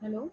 Hello.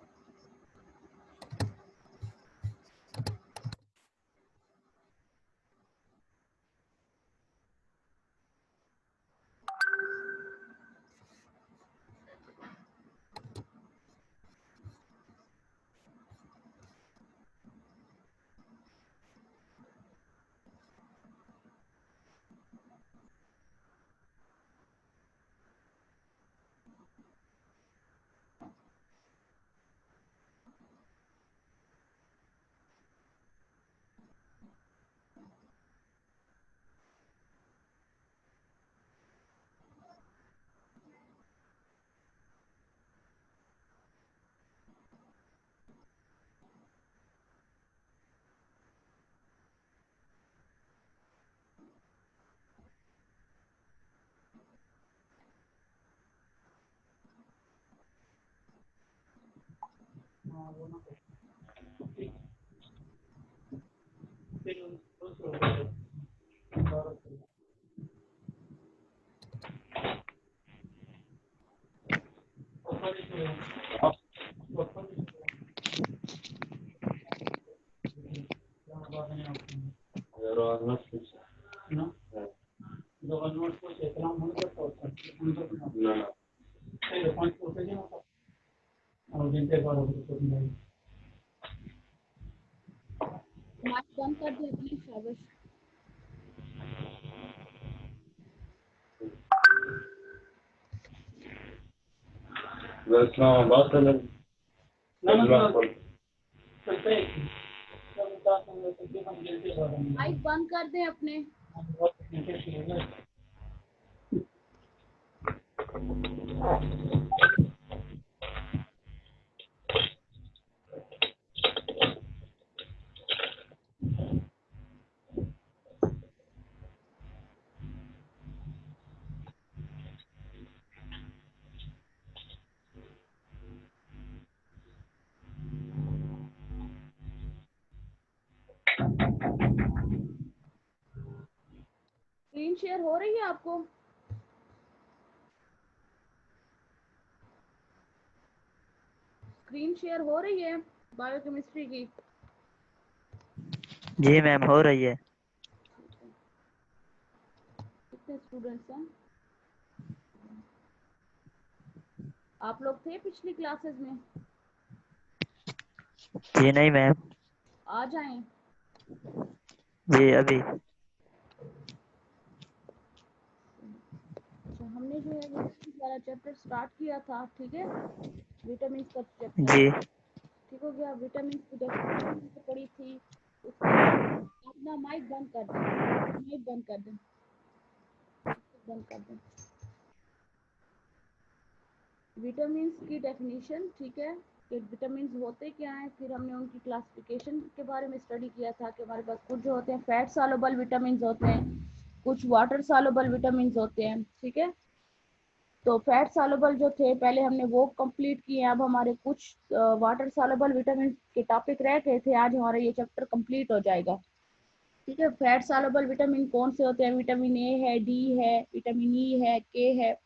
Mic बंद कर दे अपनी शाबाश। माइक बंद कर दे अपने। स्क्रीन शेयर हो रही है आपको? स्क्रीन शेयर हो रही है बायोकेमिस्ट्री की? जी मैम हो रही है। कितने स्टूडेंट्स हैं? आप लोग थे पिछली क्लासेस में? जी नहीं मैम। आ जाएं। जी अभी। अच्छा, हमने जो है विटामिन वाला चैप्टर स्टार्ट किया था, ठीक है, विटामिन का चैप्टर जी ठीक हो गया। विटामिन की डेफिनेशन तो पढ़ी थी, उसके बाद अपना माइक बंद कर दें, माइक बंद कर दें, बंद कर दें। विटामिन की डेफिनेशन, ठीक है, कि विटामिन होते क्या हैं, फिर हमने उनकी क्लासिफिकेशन के बारे में स्टडी किया था कि हमारे पास कुछ जो होते हैं फैट सॉल्युबल विटामिन होते हैं, कुछ वाटर सॉल्युबल विटामिन होते हैं, ठीक है। तो फैट सॉल्युबल जो थे पहले हमने वो कंप्लीट किए, अब हमारे कुछ वाटर सॉल्युबल विटामिन के टॉपिक रह गए थे, आज हमारा ये चैप्टर कंप्लीट हो जाएगा, ठीक है। फैट सॉल्युबल विटामिन कौन से होते हैं? विटामिन ए है, डी है, विटामिन ई है, के है।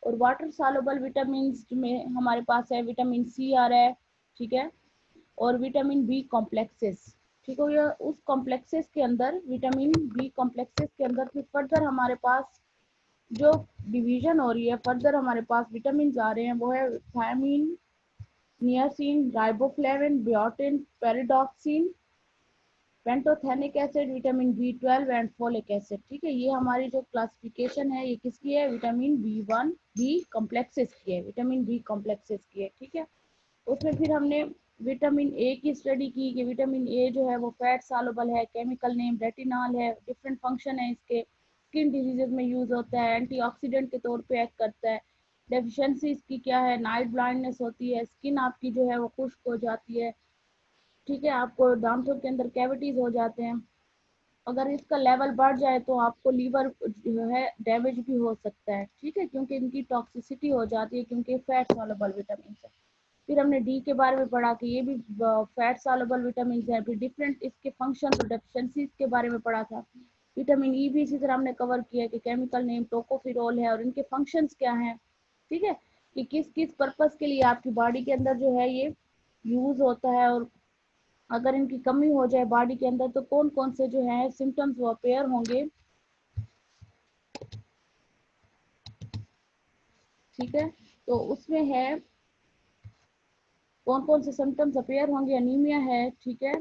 और वाटर सॉल्युबल विटामिन में हमारे पास है विटामिन सी आ रहा है, ठीक है, और विटामिन बी कॉम्प्लेक्सेस, ठीक हो गया। उस कॉम्प्लेक्सेस के अंदर, विटामिन बी कॉम्प्लेक्सेस के अंदर फिर फर्दर हमारे पास जो डिवीजन हो रही है, फर्दर हमारे पास विटामिन आ रहे हैं, वो है thiamine, niacin, riboflavin, biotin, pyridoxine, pantothenic acid, vitamin B12 and folic acid, ठीक है। ये हमारी जो क्लासिफिकेशन है ये किसकी है? विटामिन B1 बी कॉम्प्लेक्सेस की है, विटामिन बी कॉम्प्लेक्सेस की है, ठीक है। उसमें फिर हमने विटामिन ए की स्टडी की कि विटामिन ए जो है वो फैट सॉल्युबल है, केमिकल नेम रेटिनॉल है, डिफरेंट फंक्शन है इसके, स्किन डिजीजेज में यूज होता है, एंटीऑक्सीडेंट के तौर पे एक्ट करता है। डेफिशिएंसी इसकी क्या है? नाइट ब्लाइंडनेस होती है, स्किन आपकी जो है वो खुश्क हो जाती है, ठीक है, आपको दांतों के अंदर कैविटीज हो जाते हैं। अगर इसका लेवल बढ़ जाए तो आपको लीवर जो है डैमेज भी हो सकता है, ठीक है, क्योंकि इनकी टॉक्सिसिटी हो जाती है, क्योंकि फैट सॉल्युबल विटामिन है। फिर हमने डी के बारे में पढ़ा कि ये भी फैट सॉल्युबल विटामिन है। फिर डिफरेंट इसके फंक्शन और डेफिशिएंसीज के बारे में पढ़ा था। विटामिन ई भी इसी तरह हमने कवर किया कि केमिकल नेम टोकोफिरोल है और इनके फंक्शंस क्या हैं, ठीक है। कि किस किस पर्पस के लिए आपकी बॉडी के अंदर जो है ये यूज होता है, और अगर इनकी कमी हो जाए बॉडी के अंदर तो कौन कौन से जो है सिम्टम्स वो अपेयर होंगे। ठीक है, तो उसमें है कौन कौन से सिम्टम्स अपेयर होंगे। अनीमिया है, ठीक है,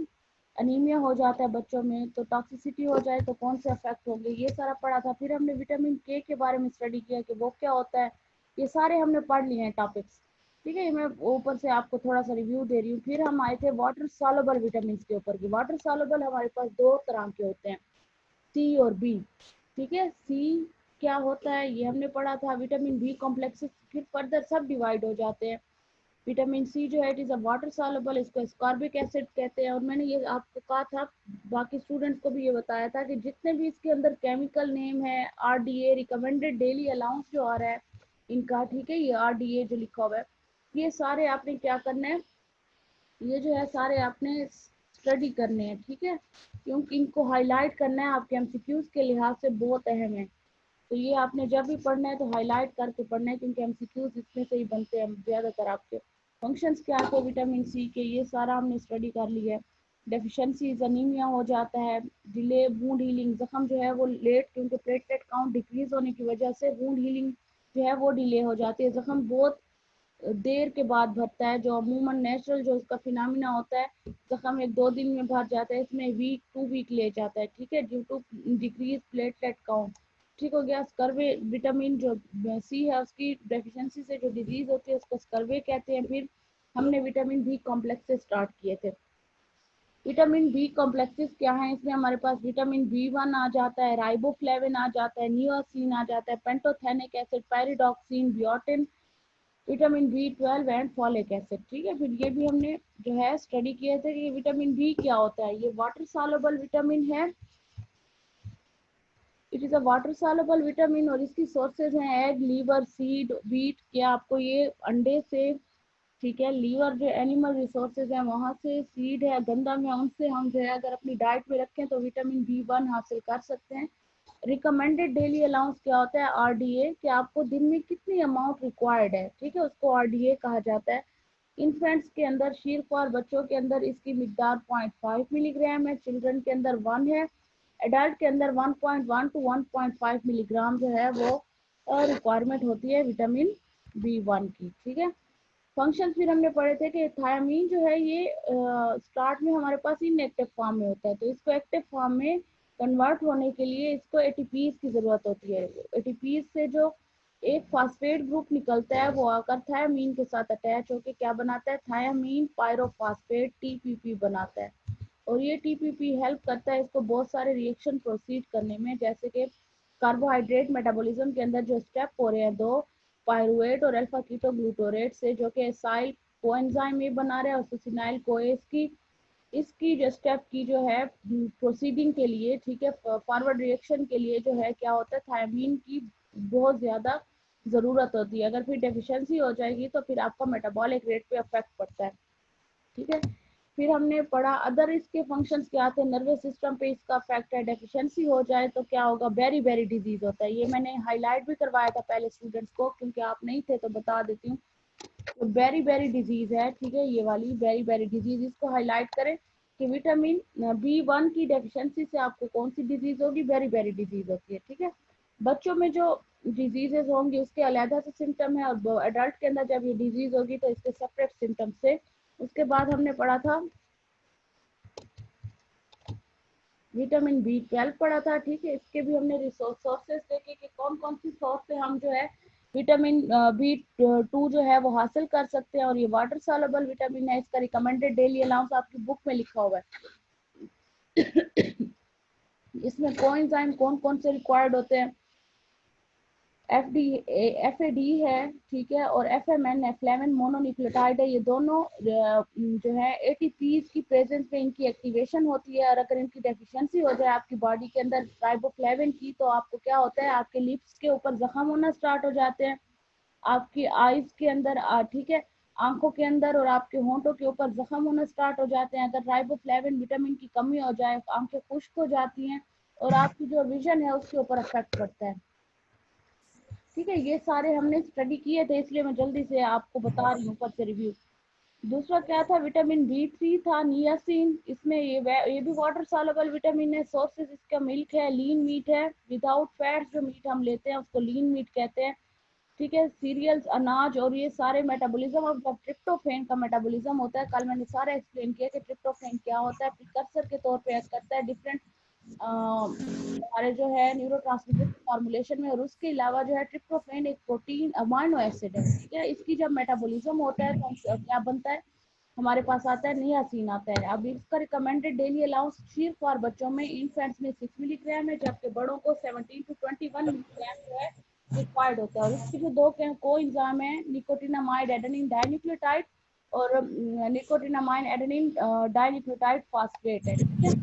अनीमिया हो जाता है बच्चों में, तो टॉक्सिसिटी हो जाए तो कौन से अफेक्ट होंगे, ये सारा पढ़ा था। फिर हमने विटामिन के बारे में स्टडी किया कि वो क्या होता है, ये सारे हमने पढ़ लिए हैं टॉपिक्स। ठीक है, मैं ऊपर से आपको थोड़ा सा रिव्यू दे रही हूँ। फिर हम आए थे वाटर सॉल्युबल विटामिन के ऊपर की। वाटर सॉल्युबल हमारे पास दो तरह के होते हैं, सी और बी। ठीक है, सी क्या होता है ये हमने पढ़ा था। विटामिन बी कॉम्प्लेक्सेस फिर फर्दर सब डिवाइड हो जाते हैं। विटामिन सी जो है it is a water soluble, इसको एस्कॉर्बिक एसिड कहते हैं। और मैंने ये आपको कहा था, बाकी स्टूडेंट्स को भी ये बताया था कि जितने भी इसके अंदर केमिकल नेम है, आरडीए रिकमेंडेड डेली अलाउंस जो आ रहा है इनका, ठीक है, ये आरडीए जो लिखा हुआ है, ये सारे आपने क्या करना है, ये जो है सारे आपने स्टडी करने हैं। ठीक है, क्योंकि इनको हाईलाइट करना है, आपके एमसीक्यूज के लिहाज से बहुत अहम है। तो ये आपने जब भी पढ़ना है तो हाईलाइट करके पढ़ना है, क्योंकि एमसीक्यूज इसमें से ही बनते हैं ज़्यादातर आपके। फंक्शंस क्या थे विटामिन सी के, ये सारा हमने स्टडी कर लिया है। डेफिशिएंसी अनीमिया हो जाता है, डिले वुंड हीलिंग, जख्म जो है वो लेट, क्योंकि प्लेटलेट काउंट डिक्रीज होने की वजह से वुंड हीलिंग जो है वो डिले हो जाती है। जख्म बहुत देर के बाद भरता है, जो अमूमन नेचुरल जो उसका फिनोमिना होता है, जख्म एक दो दिन में भर जाता है, इसमें वीक टू वीक ले जाता है। ठीक है, due to decrease platelet count. ठीक हो गया। स्कर्वे विटामिन जो सी है उसकी डेफिशिएंसी से जो डिजीज होती है उसको स्कर्वे कहते हैं। फिर हमने विटामिन बी कॉम्प्लेक्स से स्टार्ट किए थे। विटामिन बी कॉम्प्लेक्सेस क्या है, इसमें हमारे पास विटामिन बी वन आ जाता है, राइबोफ्लेविन आ जाता है, नियोसिन आ जाता है, pantothenic acid, pyridoxine, biotin, vitamin B 12 and folic acid. ठीक है, फिर ये भी हमने जो है स्टडी किए थे कि विटामिन बी क्या होता है। ये वाटर सॉल्युबल विटामिन है, it is a water soluble vitamin, और इसकी सोर्सेज हैं एग, लीवर, सीड, बीट। क्या आपको ये अंडे से, ठीक है, लीवर जो एनिमल रिसोर्सेज है वहाँ से, सीड है गंदम है, उनसे हम जो है अगर अपनी डाइट में रखें तो विटामिन बी वन हासिल कर सकते हैं। रिकमेंडेड डेली अलाउंस क्या होता है, आरडीए, कि आपको दिन में कितनी अमाउंट रिक्वायर्ड है। ठीक है, उसको आरडीए कहा जाता है। इन्फेंट्स के अंदर, शीरख्वार बच्चों के अंदर इसकी मिकदार 0.5 मिलीग्राम है, चिल्ड्रन के अंदर 1 है, एडल्ट के अंदर 1.1 टू 1.5 मिलीग्राम जो है वो रिक्वायरमेंट होती है विटामिन बी वन की। ठीक है, फंक्शन फिर हमने पढ़े थे कि थायमीन जो है ये स्टार्ट में हमारे पास इनएक्टिव फॉर्म में होता है, तो इसको एक्टिव फॉर्म में कन्वर्ट होने के लिए इसको एटीपीज की ज़रूरत होती है। एटीपीज से जो एक फास्फेट ग्रुप निकलता है वो आकर थायमीन के साथ अटैच होकर क्या बनाता है, थायमीन पायरोफास्फेट टीपीपी बनाता है। और ये टीपीपी हेल्प करता है इसको बहुत सारे रिएक्शन प्रोसीड करने में, जैसे कि कार्बोहाइड्रेट मेटाबॉलिज्म के अंदर जो स्टेप हो रहे हैं दो, पायरुवेट और अल्फा कीटो ग्लूटोरेट से, जो कि एसाइल कोएंजाइम में बना रहा है और सुसिनाइल कोए, इसकी जो स्टेप की जो है प्रोसीडिंग के लिए, ठीक है, फॉरवर्ड रिएक्शन के लिए जो है क्या होता है, थायमीन की बहुत ज़्यादा ज़रूरत होती है। अगर फिर डेफिशिएंसी हो जाएगी तो फिर आपका मेटाबॉलिक रेट पे अफेक्ट पड़ता है। ठीक है, फिर हमने पढ़ा अदर इसके फंक्शंस क्या थे, नर्वस सिस्टम पे इसका इफेक्ट है, डेफिशिएंसी हो जाए तो क्या होगा, बेरी बेरी डिजीज होता है। ये मैंने हाईलाइट भी करवाया था पहले स्टूडेंट्स को, क्योंकि आप नहीं थे तो बता देती हूँ। तो बेरी बेरी डिजीज है, ठीक है, ये वाली बेरी बेरी डिजीज, इसको हाईलाइट करें कि विटामिन बी वन की डेफिशिएंसी से आपको कौन सी डिजीज होगी, बेरी बेरी डिजीज होती है। ठीक है, बच्चों में जो डिजीजेज होंगी उसके अलहदा से सिम्टम है, और एडल्ट के अंदर जब ये डिजीज होगी तो इसके सेपरेट सिम्टम से। उसके बाद हमने पढ़ा था विटामिन बी 12 पढ़ा था। ठीक है, इसके भी हमने सोर्सेस देखे कि कौन कौन सी सोर्स से हम जो है विटामिन बी टू जो है वो हासिल कर सकते हैं। और ये वाटर सॉल्युबल विटामिन है, इसका रिकमेंडेड डेली अलाउंस आपकी बुक में लिखा हुआ है। इसमें कोएंजाइम कौन कौन से रिक्वायर्ड होते हैं, एफ ए डी है, ठीक है, और एफएमएन है, फ्लेविन मोनोन्यूक्लियोटाइड है। ये दोनों जो है एटीपीज की प्रेजेंस में इनकी एक्टिवेशन होती है, और अगर इनकी डेफिशिएंसी हो जाए आपकी बॉडी के अंदर राइबोफ्लेविन की, तो आपको क्या होता है, आपके लिप्स के ऊपर जख्म होना स्टार्ट हो जाते हैं, आपकी आईज के अंदर, ठीक है, आंखों के अंदर और आपके होंठों के ऊपर जख्म होना स्टार्ट हो जाते हैं। अगर राइबोफ्लेविन विटामिन की कमी हो जाए आंखें खुश्क हो जाती हैं, और आपकी जो विजन है उसके ऊपर इफेक्ट पड़ता है। ठीक है, ये सारे हमने स्टडी किए थे, इसलिए मैं जल्दी से आपको बता रही हूँ ऊपर से रिव्यू। दूसरा क्या था, विटामिन B3 था, नियासिन। इसमें ये भी वाटर सॉल्युबल विटामिन है। सोर्सेज इसका मिल्क है, लीन मीट है, विदाउट फैट्स जो मीट हम लेते हैं उसको लीन मीट कहते हैं। ठीक है, सीरियल्स, अनाज, और ये सारे मेटाबॉलिज्म ऑफ द ट्रिप्टोफेन का मेटाबॉलिज्म होता है। कल मैंने सारा एक्सप्लेन किया कि ट्रिप्टोफेन क्या होता है, प्रिकर्सर के तौर पे एक्ट करता है डिफरेंट हमारे जो है न्यूरोट्रांसमीटर की फॉर्मुलेशन में। और उसके अलावा जो है ट्रिप्टोफेन एक प्रोटीन अमाइनो एसिड है। ठीक है, इसकी जब मेटाबॉलिज्म होता है तो क्या बनता है, हमारे पास आता है नियासिन आता है। अब इसका रिकमेंडेड डेली अलाउंस सिर्फ फॉर बच्चों में, इनफेंट्स में 6 मिलीग्राम है, जबकि बड़ों को 17 to 21 मिलीग्राम जो है रिक्वायर्ड होता है। और इसके जो दो को एंजाइम है, निकोटिनामाइड एडेनिन डाइन्यूक्लियोटाइड और निकोटिनामाइड एडेनिन डाइन्यूक्लियोटाइड फॉस्फेट है। ठीक है,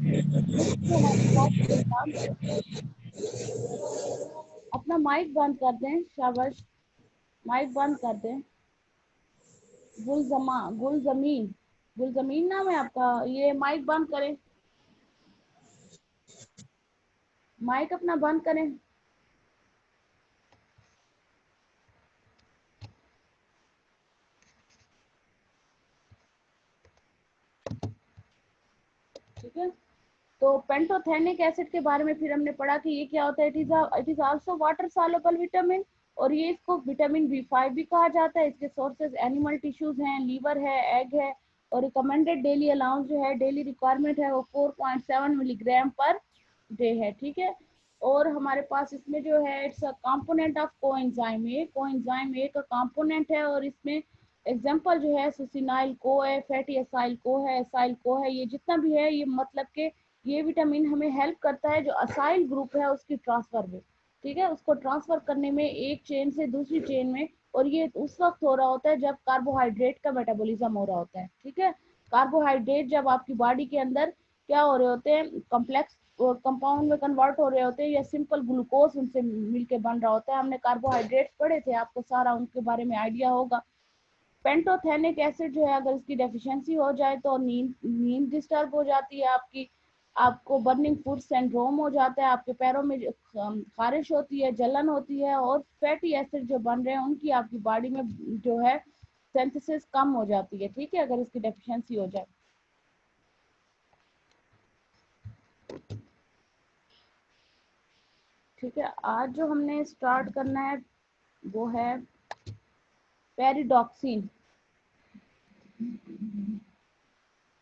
नेक्स्ट जो हमारे पास एग्जाम, अपना माइक बंद कर दें, शाबाश, माइक बंद कर दें। गुलजमीन, गुलजमीन नाम है आपका, ये माइक बंद करें, माइक अपना बंद करें। ठीक है, तो पेंटोथेनिक एसिड के बारे में फिर हमने पढ़ा कि ये क्या होता है, it is also water soluble vitamin. और ये इसको विटामिन B5 भी कहा जाता है। इसके सोर्सेज एनिमल टिश्यूज हैं, लीवर है, एग है। और रिकमेंडेड डेली अलाउंस जो है, डेली रिक्वायरमेंट है वो 4.7 मिलीग्राम पर डे है। ठीक है, और हमारे पास इसमें जो है it's a component of coenzyme A का कंपोनेंट है। और इसमें एग्जांपल जो है सुसिनाइल को है, फैटी एसाइल को है, एसाइल को है, ये जितना भी है, ये मतलब के ये विटामिन हमें हेल्प करता है जो असाइल ग्रुप है उसकी ट्रांसफर में। ठीक है, उसको ट्रांसफर करने में एक चेन से दूसरी चेन में। और ये उस वक्त हो रहा होता है जब कार्बोहाइड्रेट का मेटाबॉलिज्म हो रहा होता है। ठीक है, कार्बोहाइड्रेट जब आपकी बॉडी के अंदर क्या हो रहे होते हैं, कम्प्लेक्स कंपाउंड में कन्वर्ट हो रहे होते हैं, या सिंपल ग्लूकोज उनसे मिलके बन रहा होता है। हमने कार्बोहाइड्रेट्स पढ़े थे, आपको सारा उनके बारे में आइडिया होगा। पेंटोथेनिक एसिड जो है, अगर इसकी डेफिशिएंसी हो जाए तो नींद नींद डिस्टर्ब हो जाती है आपकी, आपको बर्निंग फूड सिंड्रोम हो जाता है, आपके पैरों में खारिश होती है, जलन होती है, और फैटी एसिड जो बन रहे हैं उनकी आपकी बॉडी में जो है सिंथेसिस कम हो जाती है। ठीक है, अगर इसकी डेफिशिएंसी हो जाए। ठीक है, आज जो हमने स्टार्ट करना है वो है पेरिडॉक्सिन।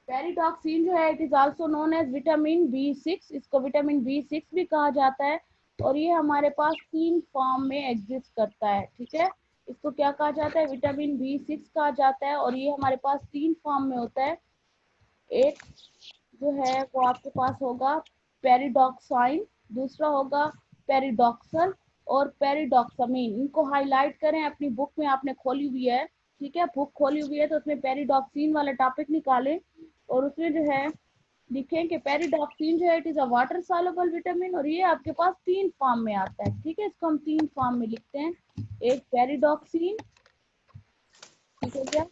पेरिडॉक्सिन जो है, it is also known as vitamin B6, इसको विटामिन B6 भी कहा जाता है। और ये हमारे पास 3 फॉर्म में एग्जिस्ट करता है। ठीक है, इसको क्या कहा जाता है, विटामिन B6 कहा जाता है। और ये हमारे पास 3 फॉर्म में होता है। एक जो है वो आपके पास होगा पेरिडॉक्साइन, दूसरा होगा पेरिडॉक्सल, और पेरिडॉक्सामीन। इनको हाईलाइट करें, अपनी बुक में आपने खोली हुई है। ठीक है, बुक खोली हुई है तो उसमें पेरिडॉक्सिन वाला टॉपिक निकालें, और उसमें जो है लिखें कि पेरिडॉक्सिन जो है it is a water soluble vitamin, और ये आपके पास 3 फॉर्म में आता है। ठीक है, इसको हम 3 फॉर्म में लिखते हैं। एक पेरिडॉक्सिन, ठीक है क्या,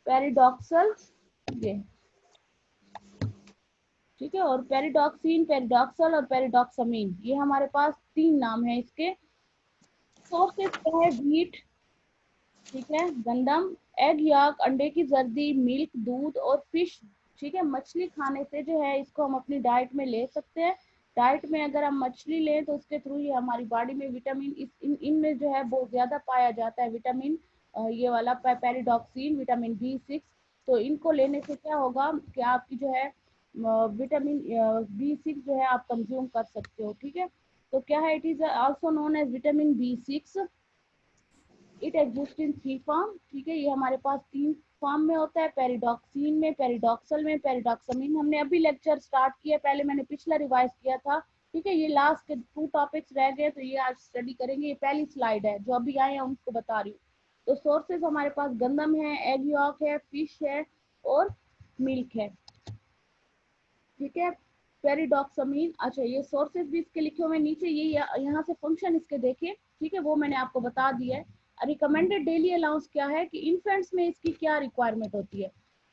पेरिडॉक्सल, ये ठीक है, और पेरिडॉक्सिन, पेरिडॉक्सल और पेरिडॉक्सामीन, ये हमारे पास 3 नाम है इसके। सोर्सेस क्या है, व्हीट, ठीक है, गंदम, एग याक, अंडे की जर्दी, मिल्क, दूध, और फिश। ठीक है, मछली खाने से जो है इसको हम अपनी डाइट में ले सकते हैं। डाइट में अगर हम मछली लें तो उसके थ्रू ही हमारी बॉडी में विटामिन इनमें जो है बहुत ज्यादा पाया जाता है विटामिन, ये वाला पेरिडॉक्सिन, विटामिन B6। तो इनको लेने से क्या होगा कि आपकी जो है विटामिन B6 जो है आप कंज्यूम कर सकते हो। ठीक है, तो क्या है, it is also known as vitamin B6। It exist in 3 form. ठीक है, ये हमारे पास 3 फॉर्म में होता है, पेरिडॉक्सिन में, पेरिडॉक्सल में, पेरिडॉक्सामीन। हमने अभी लेक्चर स्टार्ट किया, पहले मैंने पिछला रिवाइज किया था। ठीक है, ये लास्ट के 2 टॉपिक्स रह गए, तो ये आज स्टडी करेंगे। ये पहली स्लाइड है, जो अभी आए हैं उनको बता रही हूँ। तो सोर्सेज हमारे पास गंदम है, एग यॉक है, फिश है, और मिल्क है। ठीक है, पेरिडॉक्सामीन, अच्छा ये सोर्सेज भी इसके लिखे हुए नीचे, ये यहाँ से फंक्शन इसके देखिए। ठीक है, वो मैंने आपको बता दिया है। रिकमेंडेड डेली अलाउंस क्या है कि इन्फेंट्स में इसकी क्या रिक्वायरमेंट होती है।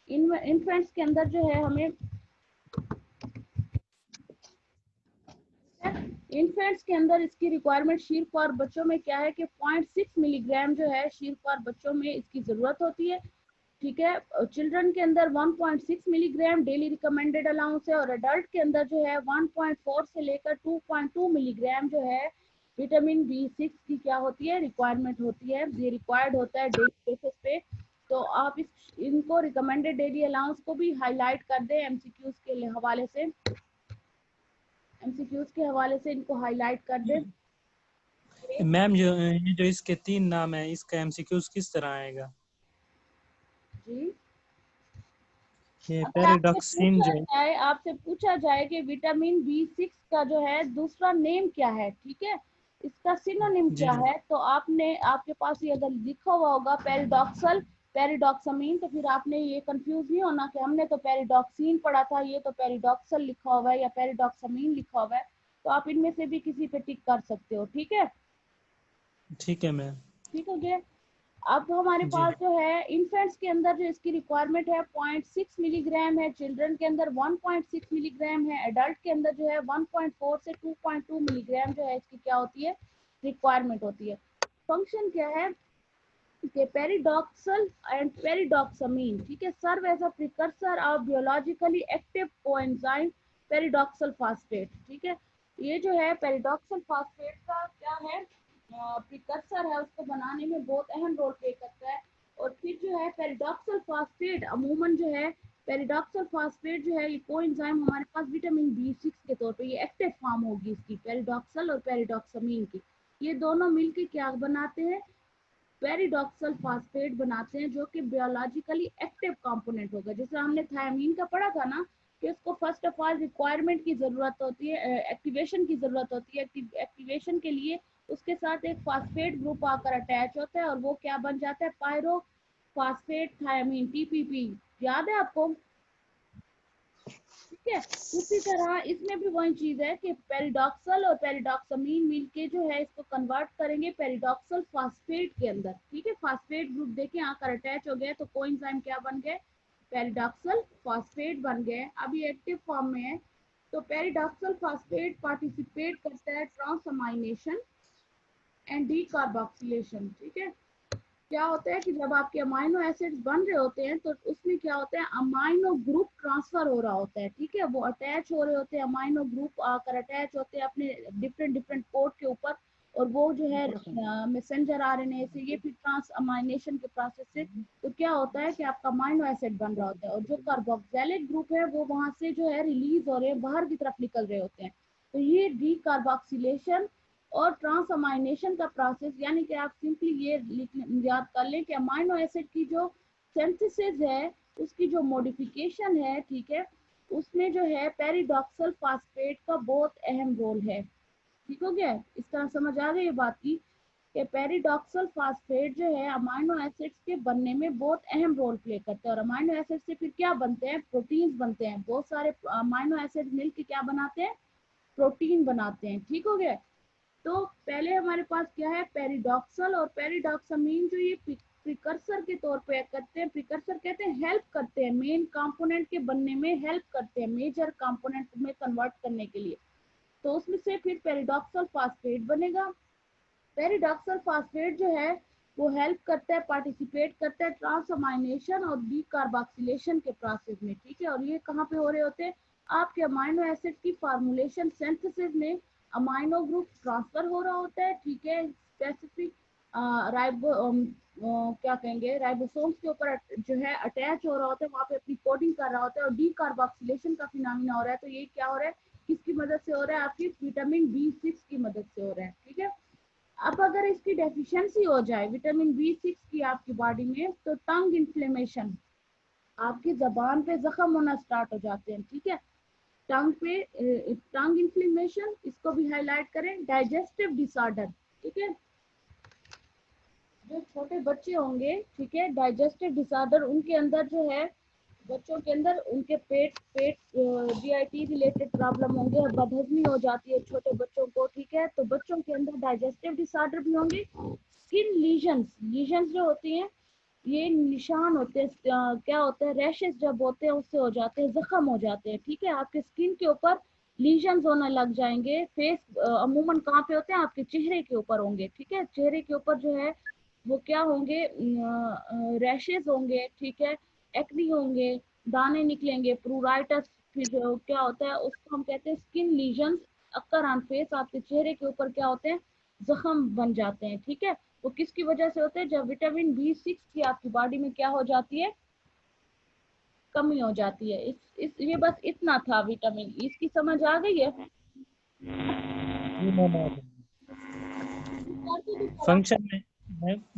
इन्फेंट्स के अंदर जो है हमें इन्फेंट्स के अंदर इसकी रिक्वायरमेंट शीरख्वार बच्चों में क्या है कि 0.6 मिलीग्राम जो है शीरख्वार बच्चों में इसकी ज़रूरत होती है, ठीक है। चिल्ड्रन के अंदर 1.6 मिलीग्राम डेली रिकमेंडेड अलाउंस है, और अडल्ट के अंदर जो है 1.4 से लेकर 2.2 मिलीग्राम जो है विटामिन B6 की क्या होती है, रिक्वायरमेंट होती है। ये रिक्वायर्ड होता है डेली बेसिस पे। तो आप इनको रिकमेंडेड डेली अलाउंस को भी हाईलाइट कर दें एमसीक्यूज के हवाले से, एमसीक्यूज के हवाले से इनको हाईलाइट कर दें। मैम ये जो इसके 3 नाम है, इसका एमसीक्यूज किस तरह आएगा? जी, ये अगर पैराडॉक्सिन जो आपसे पूछा जाए कि विटामिन B6 का जो है दूसरा नेम क्या है, ठीक है, इसका सिनोनिम जी क्या है, तो आपके पास ये अगर लिखा हुआ होगा पेरिडॉक्सल, पेरिडॉक्सामीन, तो फिर आपने ये कंफ्यूज नहीं होना कि हमने तो पेरिडॉक्सिन पढ़ा था, ये तो पेरिडॉक्सल लिखा हुआ है या पेरिडॉक्सामीन लिखा हुआ है। तो आप इनमें से भी किसी पे टिक कर सकते हो, ठीक है। ठीक है मैम। ठीक हो गया। अब हमारे जी पास जो है इन्फेंट्स के अंदर जो इसकी रिक्वायरमेंट है 0.6 मिलीग्राम है, चिल्ड्रन के अंदर 1.6 मिलीग्राम है, एडल्ट के अंदर जो है 1.4 से 2.2 मिलीग्राम जो है इसकी क्या होती है, रिक्वायरमेंट होती है। फंक्शन क्या है कि पेरिडॉक्सल एंड पेरिडॉक्सामीन, ठीक है, serve as a precursor of biologically active coenzyme pyridoxal phosphate, ठीक है। ये जो है पेरिडॉक्सल फास्फेट का क्या है, प्रिकर्सर है, उसको बनाने में बहुत अहम रोल प्ले करता है। और फिर जो है पेरिडॉक्सल फास्फेट अमूमन जो है, पेरिडॉक्सल फास्फेट जो है ये कोएंजाइम हमारे पास विटामिन B6 के तौर पे ये एक्टिव फॉर्म होगी इसकी, पेरिडॉक्सल और पेरिडॉक्सामीन की। ये दोनों मिलके क्या बनाते हैं, पेरिडॉक्सल फास्फेट बनाते हैं, जो कि बायोलॉजिकली एक्टिव कंपोनेंट होगा। जैसे हमने थायमीन का पढ़ा था ना कि उसको फर्स्ट ऑफ ऑल रिक्वायरमेंट की जरूरत होती है, एक्टिवेशन की जरूरत होती है। एक्टिवेशन के लिए उसके साथ एक फास्फेट ग्रुप आकर अटैच होता है और वो क्या बन जाता है, पायरो फास्फेट थायमीन, TPP। याद है आपको? ठीक है। उसी तरह इसमें भी वही चीज है कि पेरिडॉक्सल और पेरिडॉक्सामीन मिलके जो है इसको कन्वर्ट करेंगे पेरिडॉक्सल फास्फेट के अंदर, ठीक है। फास्फेट ग्रुप देखिए आकर अटैच हो गए तो कोएंजाइम क्या बन गए, पेरिडॉक्सल फास्फेट बन गए। अब ये एक्टिव फॉर्म में है। तो पेरिडॉक्सल फास्फेट पार्टिसिपेट करता है ट्रांसअमाइनेशन एंड डीकार्बोक्सिलेशन, ठीक है। क्या होता है कि जब आपके अमाइनो एसिड्स बन रहे होते हैं तो उसमें क्या होता है, अमाइनो ग्रुप ट्रांसफर हो रहा होता है, ठीक है। वो अटैच हो रहे होते हैं, अमाइनो ग्रुप आकर अटैच होते हैं अपने डिफरेंट डिफरेंट पोर्ट के ऊपर, और वो जो है मैसेंजर RNA से ये फिर ट्रांस अमाइनेशन के प्रोसेस से तो क्या होता है कि आपका अमाइनो एसिड बन रहा होता है, और जो कार्बोक्सिलिक ग्रुप है वो वहां से जो है रिलीज हो रहे हैं, बाहर की तरफ निकल रहे होते हैं। तो ये डीकार्बोक्सिलेशन और ट्रांसअमाइनेशन का प्रोसेस, यानी कि आप सिंपली ये याद कर लें कि अमाइनो एसिड की जो सिंथेसिस है, उसकी जो मॉडिफिकेशन है, ठीक है, उसमें जो है पेरिडॉक्सल फास्फेट का बहुत अहम रोल है। ठीक हो गया? इस तरह समझ आ गई ये बात की कि पेरिडॉक्सल फास्फेट जो है अमाइनो एसिड्स के बनने में बहुत अहम रोल प्ले करते हैं। और अमाइनो एसिड से फिर क्या बनते हैं, प्रोटीन्स बनते हैं। बहुत सारे अमाइनो एसिड मिलकर क्या बनाते हैं, प्रोटीन बनाते हैं। ठीक हो गया? तो पहले हमारे पास क्या है, पेरिडॉक्सल और पेरिडॉक्सामीन जो ये प्रिकर्सर के तौर पे करते हैं। प्रिकर्सर कहते हैं हेल्प करते हैं, मेन कंपोनेंट के बनने में हेल्प करते हैं, मेजर कंपोनेंट में कन्वर्ट करने के लिए। तो उसमें से फिर पेरिडॉक्सल फास्फेट बनेगा। पेरिडॉक्सल फास्फेट जो है वो हेल्प करता है, पार्टिसिपेट करता है ट्रांसअमाइनेशन और डीकार्बोक्सिलेशन के प्रोसेस में, ठीक है। और ये कहाँ पे हो रहे होते हैं, आपके अमाइनो एसिड की फार्मूलेशन सिंथेसिस में अमाइनो ग्रुप ट्रांसफर हो रहा होता है, ठीक है। स्पेसिफिक क्या कहेंगे, राइबोसोम्स के ऊपर जो है अटैच हो रहा होता है, वहाँ पे अपनी कोडिंग कर रहा होता है, और डीकार्बोक्सिलेशन का फिनोमिना हो रहा है। तो ये क्या हो रहा है, किसकी मदद से हो रहा है, आपकी विटामिन B6 की मदद से हो रहा है, ठीक है। अब अगर इसकी डेफिशिएंसी हो जाए विटामिन B6 की आपकी बॉडी में, तो टंग इन्फ्लेमेशन, आपकी जबान पे जख्म होना स्टार्ट हो जाते हैं, ठीक है। टंग पे टंग इन्फ्लेमेशन, इसको भी हाईलाइट करें। डाइजेस्टिव डिसऑर्डर, ठीक है। जो छोटे बच्चे होंगे, ठीक है, डाइजेस्टिव डिसऑर्डर उनके अंदर जो है, बच्चों के अंदर उनके पेट पेट GIT रिलेटेड प्रॉब्लम होंगे, और बदहजमी हो जाती है छोटे बच्चों को, ठीक है। तो बच्चों के अंदर डाइजेस्टिव डिसऑर्डर भी होंगे। स्किन लीजन्स, लीजन्स जो होती हैं ये निशान होते हैं, क्या होता है, रैशेस जब होते हैं उससे हो जाते हैं, जख्म हो जाते हैं, ठीक है, आपके स्किन के ऊपर लीजन्स होने लग जाएंगे। फेस अमूमन कहाँ पे होते हैं, आपके चेहरे के ऊपर होंगे, ठीक है। चेहरे के ऊपर जो है वो क्या होंगे, रैशेस होंगे, ठीक है, एक्नी होंगे, दाने निकलेंगे, प्रूराइटस, फिर जो क्या होता है उसको हम कहते हैं skin lesions occur on face. आपके चेहरे के ऊपर क्या होते हैं, जख्म बन जाते हैं, ठीक है। वो किसकी वजह से होते हैं, जब विटामिन B6 की आपकी बॉडी में क्या हो जाती है, कमी हो जाती है। इस ये बस इतना था विटामिन ई, इसकी समझ आ गई है। जी मैम आ गई। करके भी पढ़ा। फंक्शन में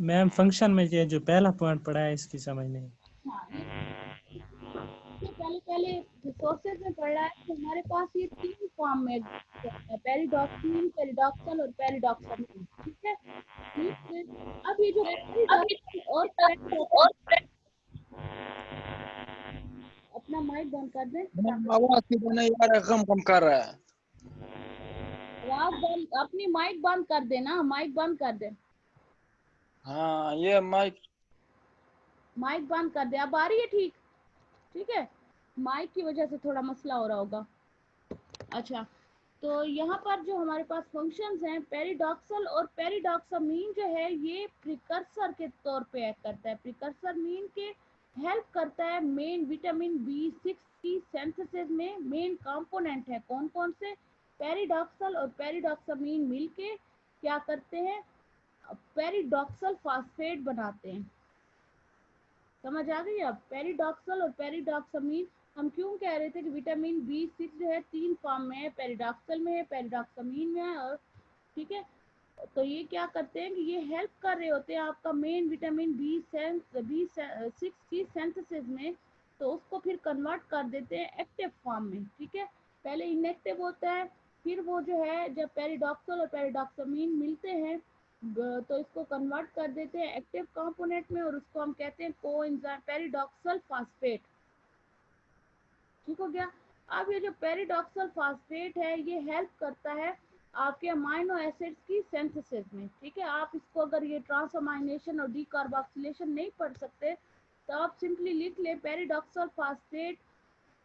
मैम फंक्शन में ये जो पहला पॉइंट पढ़ा है इसकी समझ नहीं। हाँ, ये पहले पहले रिसोर्सेज में पढ़ रहा है कि हमारे पास ये तीन फॉर्म में पेरिडॉक्सिन, पेरिडॉक्सल और पेरिडॉक्सामिन, ठीक है। ठीक है। अब ये जो पेरिडॉक्सल और अपना माइक बंद कर दें, मैम आवाज क्यों नहीं आ रहा, कम कम कर रहा है। आवाज बंद, अपनी माइक बंद कर देना, माइक बंद कर दे, हाँ ये माइक माइक बंद कर दे। अब आ रही है ठीक, ठीक है। माइक की वजह से थोड़ा मसला हो रहा होगा। अच्छा, तो यहाँ पर जो हमारे पास फंक्शंस हैं, पेरिडॉक्सल और पेरिडॉक्सामीन जो है ये प्रिकर्सर के तौर पे एक्ट करता है। प्रिकर्सर मीन के हेल्प करता है मेन विटामिन B6 की सिंथेसिस में। मेन कंपोनेंट है कौन कौन से, पेरिडॉक्सल और पेरिडॉक्सामीन मिलके क्या करते हैं, पेरिडॉक्सल फास्फेट बनाते हैं। समझ आ गई। अब पेरिडॉक्सल और पेरिडॉक्सामीन, हम क्यों कह रहे थे कि विटामिन B6 जो है तीन फॉर्म में है, पेरिडॉक्सल में है, पेरिडॉक्सामीन में है, और ठीक है। तो ये क्या करते हैं कि ये हेल्प कर रहे होते हैं आपका मेन विटामिन B6 की सिंथेसिस में। तो उसको फिर कन्वर्ट कर देते हैं एक्टिव फॉर्म में, ठीक है। पहले इनएक्टिव होता है, फिर वो जो है जब पेरिडॉक्सल और पेरिडॉक्सामीन मिलते हैं तो इसको कन्वर्ट कर देते हैं एक्टिव कंपोनेंट में, और उसको हम कहते हैं कोएंजाइम पेरिडॉक्सल फास्फेट, ठीक हो गया। अब ये जो पेरिडॉक्सल फास्फेट है ये हेल्प करता है आपके अमाइनो एसिड्स की सिंथेसिस में, ठीक है। आप इसको अगर ये ट्रांसअमाइनेशन और डीकार्बोक्सिलेशन नहीं पढ़ सकते तो आप सिंपली लिख ले पेरिडॉक्सल फास्फेट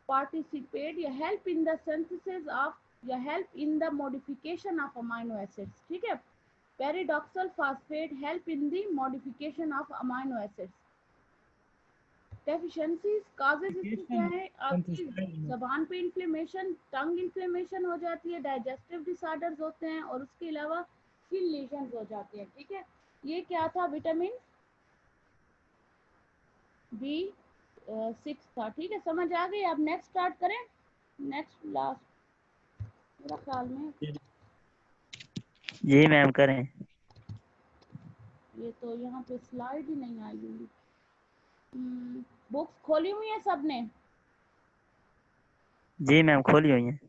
participate या help in the synthesis of या help in the modification of amino acids, ठीक है। Pyridoxal phosphate help in the modification of amino acids. Deficiencies causes इसकी क्या है, आपकी जबान पे इन्फ्लेमेशन, टंग इन्फ्लेमेशन हो जाती है, डाइजेस्टिव डिसऑर्डर्स होते हैं, और उसके अलावा स्किन लीजन्स हो जाते हैं, ठीक है। ये क्या था, विटामिन B6 था, ठीक है। समझ आ गई। अब नेक्स्ट स्टार्ट करें, नेक्स्ट लास्ट मेरा ख्याल में जी मैम करें। ये तो यहाँ पे स्लाइड ही नहीं आई हुई। बुक्स खोली हुई है सबने, जी मैम खोली हुई है।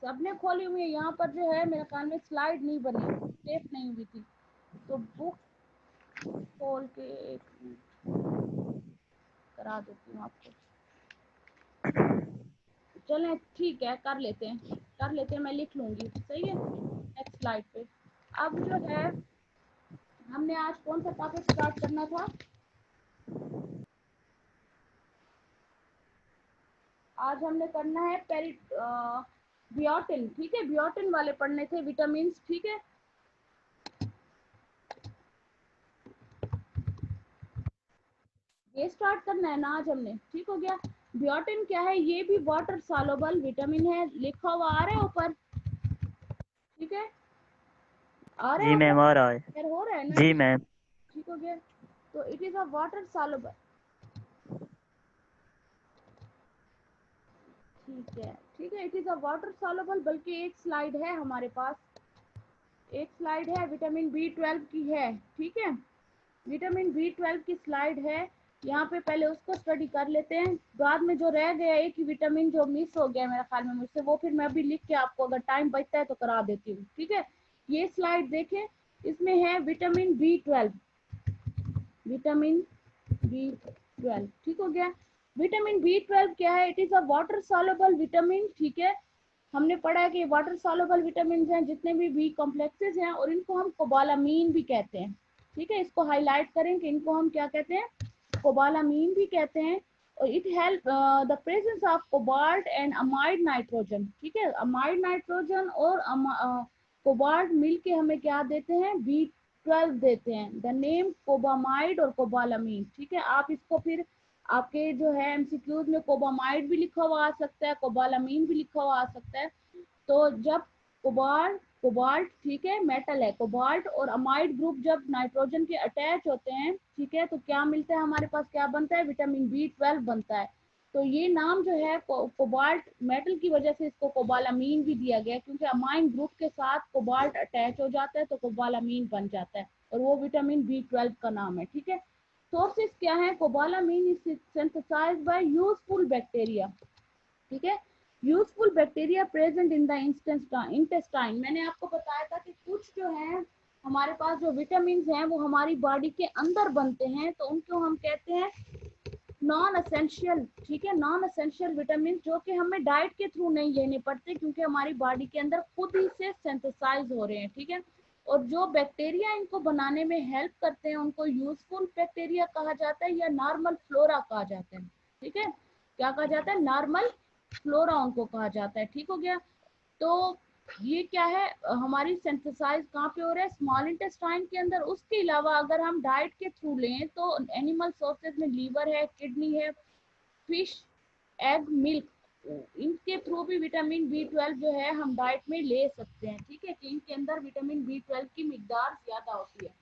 सबने खोली हुई है। यहाँ पर जो है मेरे ख्याल में स्लाइड नहीं बनी, सेफ नहीं हुई थी। तो बुक खोल के एक मिनट करा देती हूँ आपको। चलें ठीक है, कर लेते हैं, मैं लिख लूँगी, सही है। नेक्स्ट स्लाइड पे अब जो है हमने आज कौन सा टॉपिक स्टार्ट करना था, आज हमने करना है बियोटिन, ठीक है। बियोटिन वाले पढ़ने थे विटामिन, ठीक है। ये स्टार्ट करना है ना आज हमने, ठीक हो गया। बियोटिन क्या है, ये भी वाटर सॉल्युबल विटामिन है, लिखा हुआ आ रहा है ऊपर, ठीक है। आ रहा है जी ऊपर, मैम आ रहा है। क्लियर हो रहा है ना, जी मैम। ठीक हो गया। तो it is a water soluble, ठीक है, it is a water soluble. बल्कि एक स्लाइड है हमारे पास, एक स्लाइड है विटामिन B12 की है, ठीक है। विटामिन B12 की स्लाइड है यहाँ पे, पहले उसको स्टडी कर लेते हैं। बाद में जो रह गया एक ही विटामिन जो मिस हो गया मेरे ख्याल में मुझसे, वो फिर मैं अभी लिख के आपको अगर टाइम बचता है तो करा देती हूँ, ठीक है। ये स्लाइड देखें, इसमें है विटामिन B12, विटामिन B12, ठीक हो गया। विटामिन B12 क्या है, it is a water soluble vitamin, ठीक है। हमने पढ़ा है कि वाटर सॉल्युबल विटामिन हैं जितने भी बी कॉम्प्लेक्सेस हैं, और इनको हम कोबालामीन भी कहते हैं, ठीक है। इसको हाईलाइट करें कि इनको हम क्या कहते हैं, कोबालामीन भी कहते हैं। और it help the presence of cobalt and amide nitrogen, ठीक है, अमाइड नाइट्रोजन और कोबाल्ट मिल के हमें क्या देते हैं, B12 देते हैं, द नेम कोबामाइड और कोबालामीन, ठीक है। आप इसको फिर आपके जो है एमसीक्यूज में कोबामाइड भी लिखा हुआ आ सकता है, कोबालामीन भी लिखा हुआ आ सकता है। तो जब कोबाल्ट ठीक है मेटल है, कोबाल्ट और अमाइड ग्रुप जब नाइट्रोजन के अटैच होते हैं, ठीक है, तो क्या मिलता है हमारे पास, क्या बनता है, विटामिन B12 बनता है। तो ये नाम जो है कोबाल्ट मेटल की वजह से इसको कोबालामीन भी दिया गया, क्योंकि अमाइन ग्रुप के साथ कोबाल्ट अटैच हो जाता है तो कोबालामीन बन जाता है, और वो विटामिन B12 का नाम है, ठीक है। सोर्सेस क्या है, cobalamin is synthesised by useful bacteria, ठीक है, useful bacteria present in the intestine. मैंने आपको बताया था कि कुछ जो है हमारे पास जो विटामिन हैं वो हमारी बॉडी के अंदर बनते हैं, तो उनको हम कहते हैं नॉन एसेंशियल, ठीक है, नॉन एसेंशियल विटामिन, जो कि हमें डाइट के थ्रू नहीं लेने पड़ते, क्योंकि हमारी बॉडी के अंदर खुद ही से सिंथेसाइज हो रहे हैं, ठीक है। और जो बैक्टीरिया इनको बनाने में हेल्प करते हैं उनको यूजफुल बैक्टीरिया कहा जाता है या नॉर्मल फ्लोरा कहा जाता है, ठीक है, क्या कहा जाता है, नॉर्मल फ्लोरा उनको कहा जाता है, ठीक हो गया। तो ये क्या है, हमारी सिंथेसाइज कहाँ पे हो रहा है, स्मॉल इंटेस्टाइन के अंदर। उसके अलावा अगर हम डाइट के थ्रू लें तो एनिमल सोर्सेज में लीवर है, किडनी है, फिश, एग, मिल्क, इनके थ्रू भी विटामिन B12 जो है हम डाइट में ले सकते हैं, ठीक है, कि इनके अंदर विटामिन B12 की मिकदार ज्यादा होती है।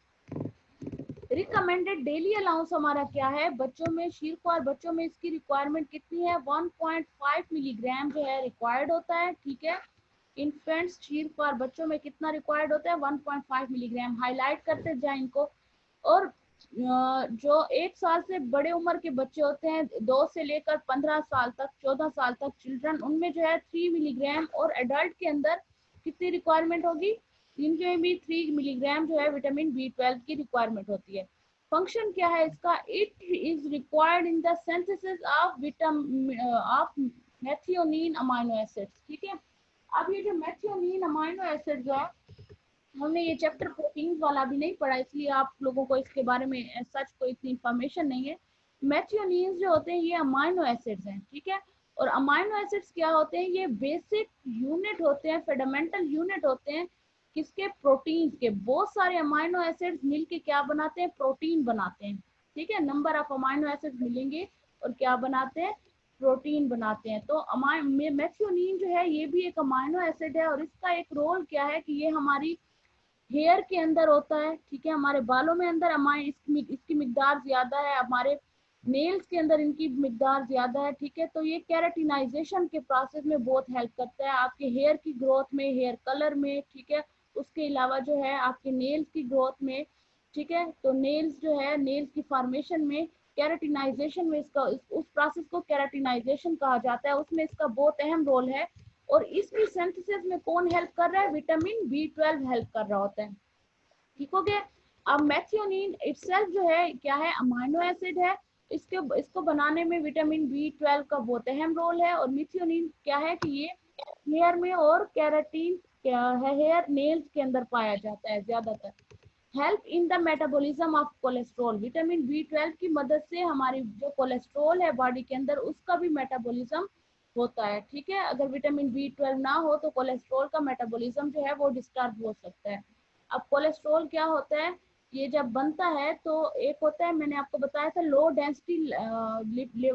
रिकमेंडेड डेली अलाउंस हमारा क्या है, बच्चों में, शीरख्वार बच्चों में इसकी रिक्वायरमेंट कितनी है, 1.5 मिलीग्राम जो है रिक्वायर्ड होता है, ठीक है। इन्फेंट्स शीरख्वार बच्चों में कितना रिक्वायर्ड होता है, 1.5 मिलीग्राम, हाईलाइट करते जाए इनको। और जो 1 साल से बड़े उम्र के बच्चे होते हैं, 2 से लेकर 15 साल तक, 14 साल तक चिल्ड्रन, उनमें जो है 3 मिलीग्राम, और एडल्ट के अंदर कितनी रिक्वायरमेंट होगी, इनके भी 3 मिलीग्राम जो है विटामिन B12 की रिक्वायरमेंट होती है। फंक्शन क्या है इसका, it is required in the synthesis of methionine amino acids, ठीक है। अब ये जो मेथियोनिन अमाइनो एसिड्स है, हमने ये चैप्टर प्रोटीन वाला भी नहीं पढ़ा, इसलिए आप लोगों को इसके बारे में सच कोई इतनी इंफॉर्मेशन नहीं है। मेथियोनिन्स जो होते हैं ये अमाइनो एसिड्स हैं, ठीक है। और अमाइनो एसिड्स क्या होते हैं, ये बेसिक यूनिट होते हैं, फंडामेंटल यूनिट होते हैं किसके, प्रोटीन के। बहुत सारे अमाइनो एसिड्स मिलके क्या बनाते हैं, प्रोटीन बनाते हैं, ठीक है। नंबर ऑफ अमाइनो एसिड्स मिलेंगे और क्या बनाते हैं, प्रोटीन बनाते हैं। तो मेथियोनिन जो है ये भी एक अमाइनो एसिड है, और इसका एक रोल क्या है कि ये हमारी हेयर के अंदर होता है, ठीक है, हमारे बालों में अंदर इसकी मिकदार ज्यादा है, हमारे नेल्स के अंदर इनकी मिकदार ज्यादा है, ठीक है। तो ये कैराटिनाइजेशन के प्रोसेस में बहुत हेल्प करता है, आपके हेयर की ग्रोथ में, हेयर कलर में, ठीक है। उसके अलावा जो है आपके नेल्स की ग्रोथ में, ठीक है, तो नेल्स जो है, नेल्स की फॉर्मेशन में, कैराटिनाइजेशन में, इसका उस प्रोसेस को कैराटिनाइजेशन कहा जाता है, उसमें इसका बहुत अहम रोल है। और इसकी सिंथेसिस में कौन हेल्प कर रहा है, विटामिन B12 हेल्प कर रहा होता है, ठीक हो गया। अब मेथियोनिन इटसेल्फ जो है क्या है, अमाइनो एसिड है, इसको बनाने में विटामिन B12 का बहुत अहम रोल है। और मिथियोनिन क्या है कि ये हेयर में और कैराटीन क्या है, हेयर नेल्स के अंदर पाया जाता है ज्यादातर। Help in the metabolism of cholesterol, vitamin B12 की मदद से हमारी जो कोलेस्ट्रॉल है बॉडी के अंदर उसका भी मेटाबॉलिज्म होता है, ठीक है। अगर विटामिन B12 ना हो तो कोलेस्ट्रॉल का मेटाबॉलिज्म जो है वो डिस्टर्ब हो सकता है। अब कोलेस्ट्रॉल क्या होता है, ये जब बनता है तो एक होता है, मैंने आपको बताया था, लो डेंसिटी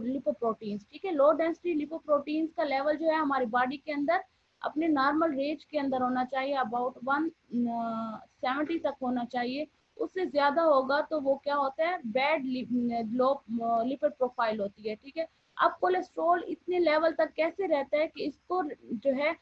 लिपोप्रोटीन्स, ठीक है। लो डेंसिटी लिपोप्रोटीन्स का लेवल जो है हमारी बॉडी के अंदर अपने नॉर्मल रेंज के अंदर होना चाहिए, अबाउट 170 तक होना चाहिए। उससे ज्यादा होगा तो वो क्या होता है, बैड लिपिड प्रोफाइल होती है, ठीक है। अब कोलेस्ट्रॉल इतने लेवल तक कैसे रहता है कि इसको जो है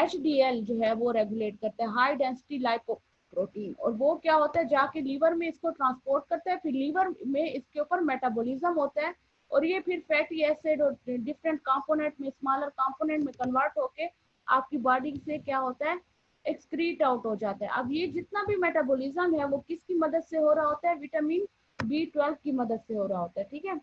HDL जो है वो रेगुलेट करता है, हाई डेंसिटी लाइपोप्रोटीन, और वो क्या होता है, जाके लीवर में इसको ट्रांसपोर्ट करता है, फिर लीवर में इसके ऊपर मेटाबॉलिज्म होता है, और ये फिर फैटी एसिड और डिफरेंट कंपोनेंट में, स्मॉलर कंपोनेंट में कन्वर्ट होके आपकी बॉडी से क्या होता है, एक्सक्रीट आउट हो जाता है। अब ये जितना भी मेटाबॉलिज्म है वो किसकी मदद से हो रहा होता है, विटामिन B12 की मदद से हो रहा होता है, ठीक है।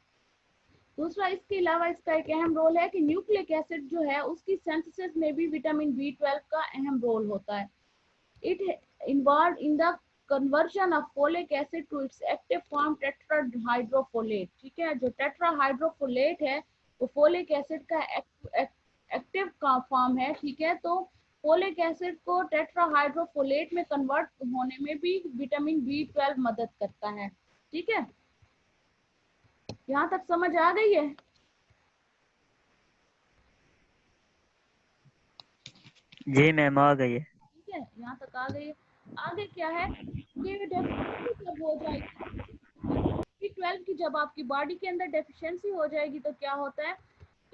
दूसरा, इसके अलावा इसका एक अहम रोल है कि न्यूक्लिक एसिड जो है उसकी सिंथेसिस में भी विटामिन B12 का अहम रोल होता है। It involve in the conversion of folic acid to its active form tetrahydrofolate. ठीक है, जो टेट्राहाइड्रोफोलेट है वो फोलिक एसिड का एक्टिव का फॉर्म है। ठीक है, तो फोलिक एसिड को टेट्राहाइड्रोफोलेट में कन्वर्ट होने में भी विटामिन B12 मदद करता है। ठीक है, यहाँ तक समझ आ गई है? जी मैम आ गई है। ठीक है, यहाँ तक आ गई है। आगे क्या है, ये डेफिशिएंसी जब हो जाएगी B12 की, जब आपकी बॉडी के अंदर डेफिशिएंसी हो जाएगी तो क्या होता है,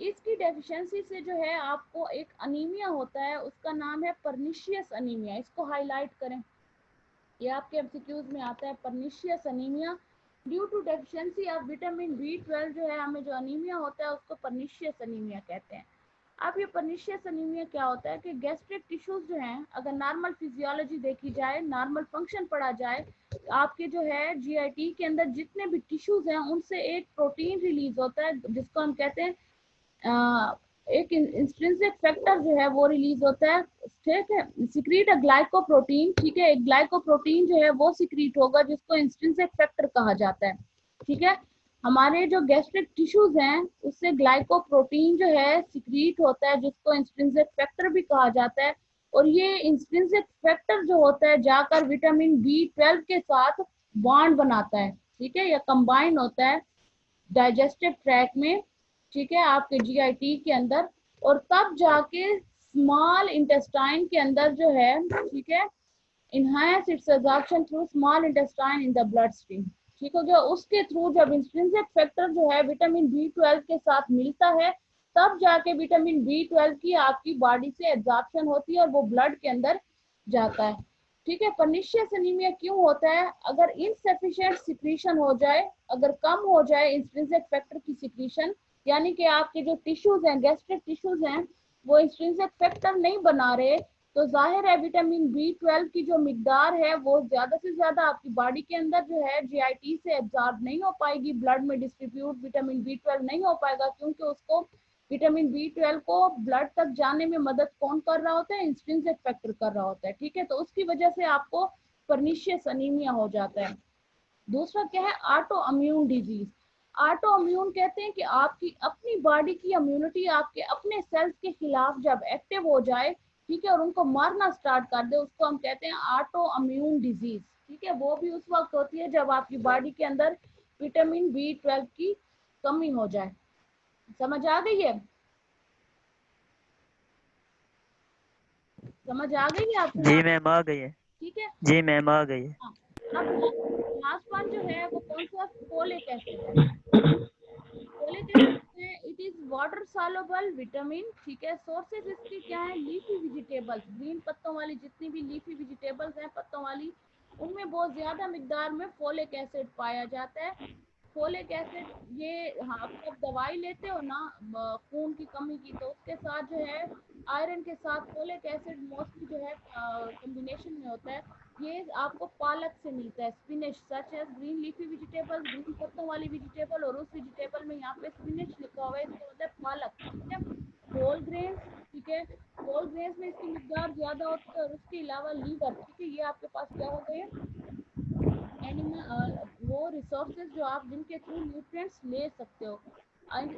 इसकी डेफिशिएंसी से जो है आपको एक अनीमिया होता है, उसका नाम है परनिशियस अनीमिया। इसको हाईलाइट करें, ये आपके एमसीक्यूज में आता है, pernicious anaemia. Due to deficiency of vitamin B12 जो है हमें जो अनीमिया होता है उसको परनिशियस अनीमिया कहते हैं। अब ये परनिशियस अनीमिया क्या होता है कि गैस्ट्रिक टिश्यूज जो हैं, अगर नॉर्मल फिजियोलॉजी देखी जाए, नॉर्मल फंक्शन पढ़ा जाए, आपके जो है जीआईटी के अंदर जितने भी टिश्यूज हैं उनसे एक प्रोटीन रिलीज होता है जिसको हम कहते हैं एक इंस्ट्रिंसिक फैक्टर जो है वो रिलीज होता है। ठीक है, सिक्रीट अ ग्लाइकोप्रोटीन। ठीक है, एक ग्लाइकोप्रोटीन जो है वो सिक्रीट होगा जिसको इंस्ट्रिंसिक फैक्टर कहा जाता है। ठीक है, हमारे जो गैस्ट्रिक टिश्यूज हैं उससे ग्लाइकोप्रोटीन जो है सिक्रीट होता है जिसको इंस्ट्रिंसिक फैक्टर भी कहा जाता है। और ये इंस्ट्रिंसिक फैक्टर जो होता है जाकर विटामिन B12 के साथ बॉन्ड बनाता है। ठीक है, या कंबाइन होता है डाइजेस्टिव ट्रैक में। ठीक है, आपके जीआईटी के अंदर, और तब जाके स्मॉल इंटेस्टाइन के अंदर जो है, ठीक है, enhance its absorption through small intestine in the blood stream। ठीक हो गया, उसके थ्रू जब इंस्ट्रिंसिक फैक्टर जो है विटामिन B12 के साथ मिलता है तब जाके विटामिन B12 की आपकी बॉडी से एब्जॉर्प्शन होती है और वो ब्लड के अंदर जाता है। ठीक है, परनिशियस एनीमिया क्यों होता है, अगर इनसफिशिएंट सिक्रीशन हो जाए, अगर कम हो जाए इंस्ट्रिंसिक फैक्टर की सिक्रीशन, यानी कि आपके जो टिश्यूज हैं, गैस्ट्रिक टिश्यूज हैं, वो इंस्ट्रिंसिक फैक्टर नहीं बना रहे, तो जाहिर है विटामिन B12 की जो मिकदार है वो ज्यादा से ज्यादा आपकी बॉडी के अंदर जो है जीआईटी से एब्जॉर्ब नहीं हो पाएगी, ब्लड में डिस्ट्रीब्यूट विटामिन B12 नहीं हो पाएगा, क्योंकि उसको विटामिन B12 को ब्लड तक जाने में मदद कौन कर रहा होता है, इंस्ट्रिंसिक फैक्टर कर रहा होता है। ठीक है, तो उसकी वजह से आपको परनिशियस अनीमिया हो जाता है। दूसरा क्या है, auto immune disease. Auto immune कहते हैं कि आपकी अपनी बॉडी की इम्यूनिटी आपके अपने सेल्स के खिलाफ जब एक्टिव हो जाए, ठीक है, और उनको मारना स्टार्ट कर दे, उसको हम कहते हैं ऑटो इम्यून डिजीज। ठीक है, वो भी उस वक्त होती है जब आपकी बॉडी के अंदर विटामिन B12 की कमी हो जाए। समझ आ गई है? समझ आ गई है आपको? जी मैम आ गई है। ठीक है, जी मैम आ गई है। हाँ। अब लास्ट वन जो है वो कौन सा, फोलिक एसिड है। फोलिक एसिड है, it is water soluble vitamin. ठीक है, सोर्सेज इसकी क्या है, लीफी वेजिटेबल्स, ग्रीन पत्तों वाली जितनी भी लीफी वेजिटेबल्स हैं पत्तों वाली, उनमें बहुत ज्यादा मिकदार में फोलिक एसिड पाया जाता है। फोलिक एसिड ये, हाँ, आप जब दवाई लेते हो ना खून की कमी की, तो उसके साथ जो है आयरन के साथ फोलिक एसिड मोस्टली जो है कॉम्बिनेशन में होता है। ये आपको पालक से मिलता है, spinach, such as green leafy vegetables, green पत्तों वाली वेजिटेबल, और उस वेजिटेबल में यहाँ पे स्पिनच लिखा हुआ है, इसका मतलब पालक। ठीक है, होल ग्रेन्स। ठीक है, होल ग्रेन्स में इसकी मिकदार ज्यादा होती है, और उसके अलावा लीवर। ठीक है, ये आपके पास क्या हो गए, एनिमल वो रिसोर्सेज जो आप जिनके थ्रू न्यूट्रिएंट्स ले सकते हो।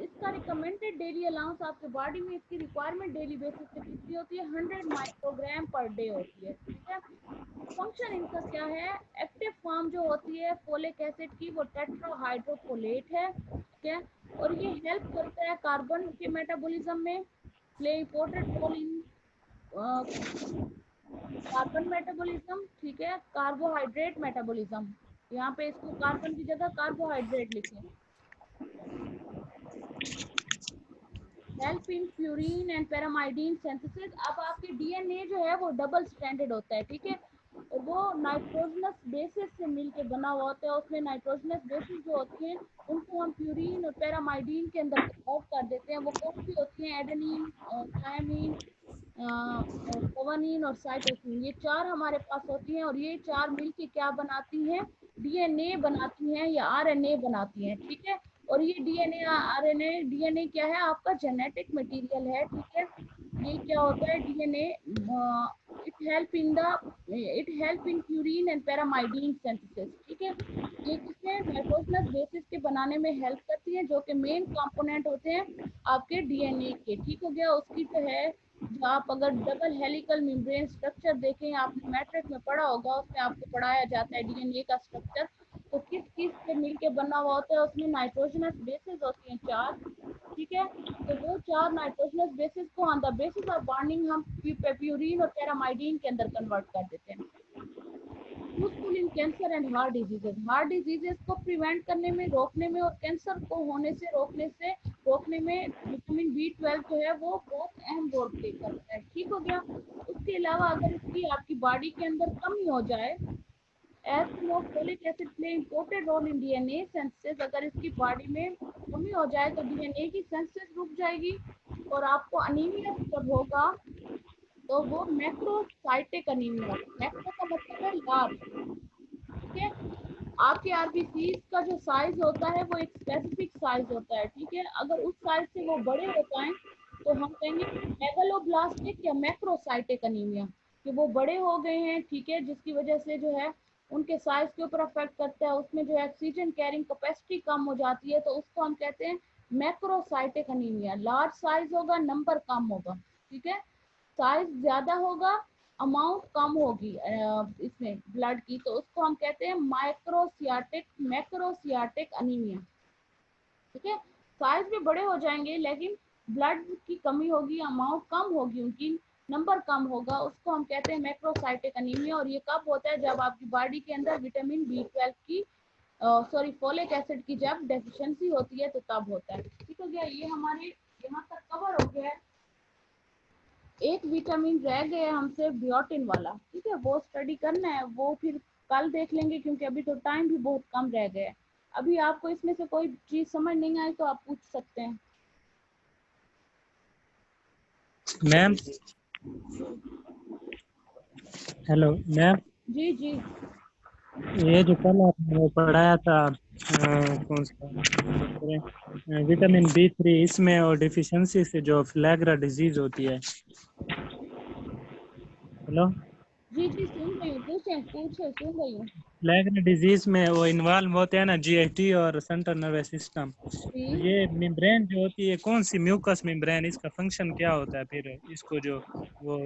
इसका रिकमेंडेड डेली अलाउंस आपके बॉडी में, इसकी रिक्वायरमेंट डेली बेसिस पे कितनी होती है, 100 माइक्रोग्राम पर डे होती है। ठीक है, फंक्शन इनका क्या है, एक्टिव फॉर्म जो होती है फोलिक एसिड की वो टेट्राहाइड्रोफोलेट है। ठीक है, और ये हेल्प करता है कार्बन के मेटाबॉलिज्म में, play important role in carbon metabolism. ठीक है, कार्बोहाइड्रेट मेटाबॉलिज्म, यहाँ पे इसको कार्बन की जगह कार्बोहाइड्रेट लिखें। Help in purine and pyrimidine synthesis. अब आपके डीएनए जो है वो डबल स्ट्रैंडेड होता है। ठीक है, और वो नाइट्रोजनस बेसिस से मिलके बना हुआ होता है, उसमें नाइट्रोजनस बेसिस जो होती हैं उनको हम प्यूरिन और पैरामाइडिन के अंदर कन्वर्ट कर देते हैं। वो कौन सी होती हैं, एडेनिन, थायमिन, कोवानिन और साइटोसिन, ये चार हमारे पास होती हैं, और ये चार मिलके क्या बनाती हैं, डीएनए बनाती हैं या आरएनए बनाती हैं। ठीक है, और ये डीएनए आरएनए, डीएनए क्या है, आपका जेनेटिक मटेरियल है। ठीक है, ये क्या होता है, DNA it help in purine and pyrimidine synthesis, ठीक है। ये किसमें नाइट्रोजनस बेसिस के बनाने में हेल्प करती है, जो कि मेन कंपोनेंट होते हैं आपके डीएनए के, ठीक हो गया। उसकी जो है, जो आप अगर डबल हेलिकल मेम्ब्रेन स्ट्रक्चर देखें, आपने मैट्रिक में पढ़ा होगा, उसमें आपको पढ़ाया जाता है डीएनए का स्ट्रक्चर। तो किस किस से मिलके बना हुआ होता है, उसमें नाइट्रोजनस बेसिस होती हैं 4, ठीक है। तो वो 4 नाइट्रोजनस बेसिस को on the basis of bonding हम प्यूरिन और पैरामाइडीन के अंदर कन्वर्ट कर देते हैं। Useful in cancer and heart diseases, heart diseases को प्रिवेंट करने में, रोकने में, और कैंसर को होने से रोकने में विटामिन B12 जो है वो बहुत अहम रोल प्ले करता है, ठीक हो गया। उसके अलावा अगर इसकी आपकी बॉडी के अंदर कमी हो जाए, as we know folic acid play important role in DNA synthesis, अगर इसकी बॉडी में कमी हो जाए तो डीएनए की सिंथेसिस रुक जाएगी, और आपको अनीमिया जब होगा तो वो मैक्रोसाइटिक अनीमिया होगा। मैक्रो का मतलब है लार्ज, ठीक है। आपके आरबीसीज का जो साइज होता है वो एक स्पेसिफिक साइज होता है, ठीक है। अगर उस साइज से वो बड़े हो पाए तो हम कहेंगे मेगालोब्लास्टिक या मैक्रोसाइटिक अनीमिया, कि वो बड़े हो गए हैं, ठीक है, जिसकी वजह से जो है उनके साइज के ऊपर अफेक्ट करता है, उसमें जो है ऑक्सीजन कैरिंग कैपेसिटी कम हो जाती है, तो उसको हम कहते हैं मैक्रोसाइटिक अनीमिया। लार्ज साइज होगा, नंबर कम होगा, ठीक है। साइज ज्यादा होगा, अमाउंट कम होगी इसमें ब्लड की, तो उसको हम कहते हैं मैक्रोसियाटिक अनीमिया, ठीक है। साइज भी बड़े हो जाएंगे लेकिन ब्लड की कमी होगी, अमाउंट कम होगी, उनकी नंबर कम होगा, उसको हम कहते हैं मैक्रोसाइटिक अनीमिया। और ये कब होता है, जब आपकी बॉडी के अंदर विटामिन B12 की फोलिक एसिड की जब डेफिशिएंसी होती है तो तब होता है, ठीक हो गया। ये हमारे यहाँ तक कवर हो गया है। एक विटामिन रह गया हमसे बियोटिन वाला, ठीक है, वो स्टडी करना है, वो फिर कल देख लेंगे, क्योंकि अभी तो टाइम भी बहुत कम रह गया है। अभी आपको इसमें से कोई चीज समझ नहीं आई तो आप पूछ सकते हैं। मैम, हेलो मैम, जी जी ये जो कल आपने वो पढ़ाया था कौन सा विटामिन B3, इसमें और डिफिशियंसी से जो फ्लैग्रा डिजीज होती है। हेलो, जी जी सुन रही हूँ, पूछे पूछे, सुन रही हूँ। फ्लैग्रा डिजीज में वो इन्वॉल्व होते हैं ना, जीआईटी और सेंट्रल नर्वस सिस्टम। जी तो ये मेम्ब्रेन जो होती है, कौन सी म्यूकस मेम्ब्रेन, इसका फंक्शन क्या होता है फिर इसको जो वो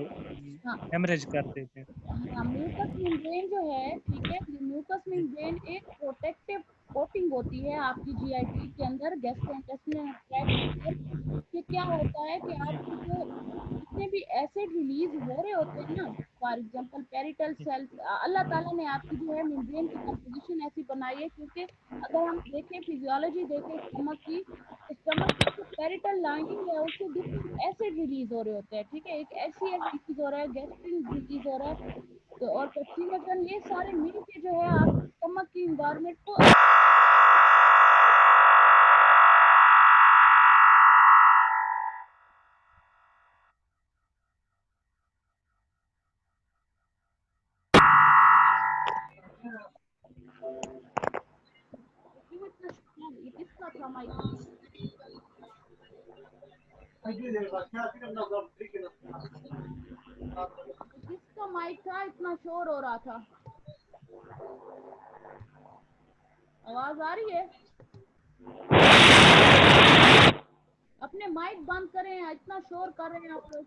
हाँ हेमरेज कर देते हैं? हाँ, म्यूकस मेम्ब्रेन जो है, ठीक है, ये म्यूकस मेम्ब्रेन एक प्रोटेक्टिव कोटिंग होती है आपकी जीआईटी के अंदर, गैस्ट्रोइंटेस्टाइनल ट्रैक्ट के अंदर। कि क्या होता है कि आपकी जो जितने भी एसिड रिलीज हो रहे होते हैं ना, फॉर एग्जांपल पेरिटल सेल्स, अल्लाह ताला ने आपकी जो है मेम्ब्रेन की कंपोजिशन ऐसी बनाई है, क्योंकि अगर हम देखें फिजियोलॉजी देखें स्टमक की, तो स्टमक की जो पेरिटल लाइनिंग है उससे डिफरेंट एसिड रिलीज हो रहे होते हैं, ठीक है। एक HCl रिलीज हो रहा है, गैस्ट्रिन रिलीज हो रहा है, तो और पेप्सिनोजन, ये सारे मिल के जो है आपकी स्टमक की इन्वायरमेंट को क्यों इतना ये किसका था माइक? किसका माइक था, इतना शोर हो रहा था? आवाज आ रही है? अपने माइक बंद करें, इतना शोर कर रहे हैं आप लोग।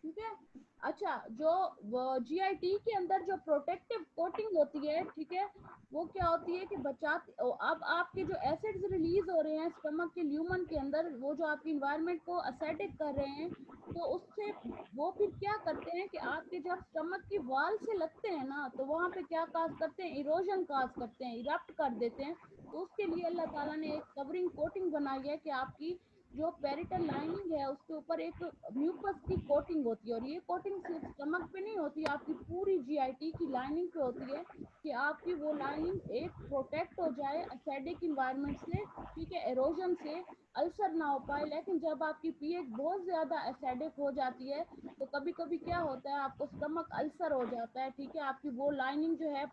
ठीक है। अच्छा, जो जीआईटी के अंदर जो प्रोटेक्टिव कोटिंग होती है, ठीक है, वो क्या होती है कि बचाती, अब आपके जो एसिड्स रिलीज हो रहे हैं स्टमक के ल्यूमन के अंदर, वो जो आपकी इन्वायरमेंट को असेडिक कर रहे हैं, तो उससे वो फिर क्या करते हैं कि आपके जब स्टमक की वाल से लगते हैं ना, तो वहां पे क्या काज करते हैं, इरोजन काज करते हैं, इरप्ट कर देते हैं। तो उसके लिए अल्लाह ताला ने एक कवरिंग कोटिंग बनाई है कि आपकी जो पेरिटल लाइनिंग है उसके ऊपर एक म्यूकस की कोटिंग होती है, और ये कोटिंग सिर्फ स्टमक पे नहीं होती, आपकी पूरी जीआईटी की लाइनिंग पे होती है, कि आपकी वो लाइनिंग एक प्रोटेक्ट हो जाए एसिडिक इन्वायरमेंट से, ठीक है, एरोजन से, अल्सर ना हो पाए। लेकिन जब आपकी पीएच बहुत ज्यादा एसिडिक हो जाती है तो कभी कभी क्या होता है, आपको स्टमक अल्सर हो जाता है, ठीक है, आपकी वो लाइनिंग जो है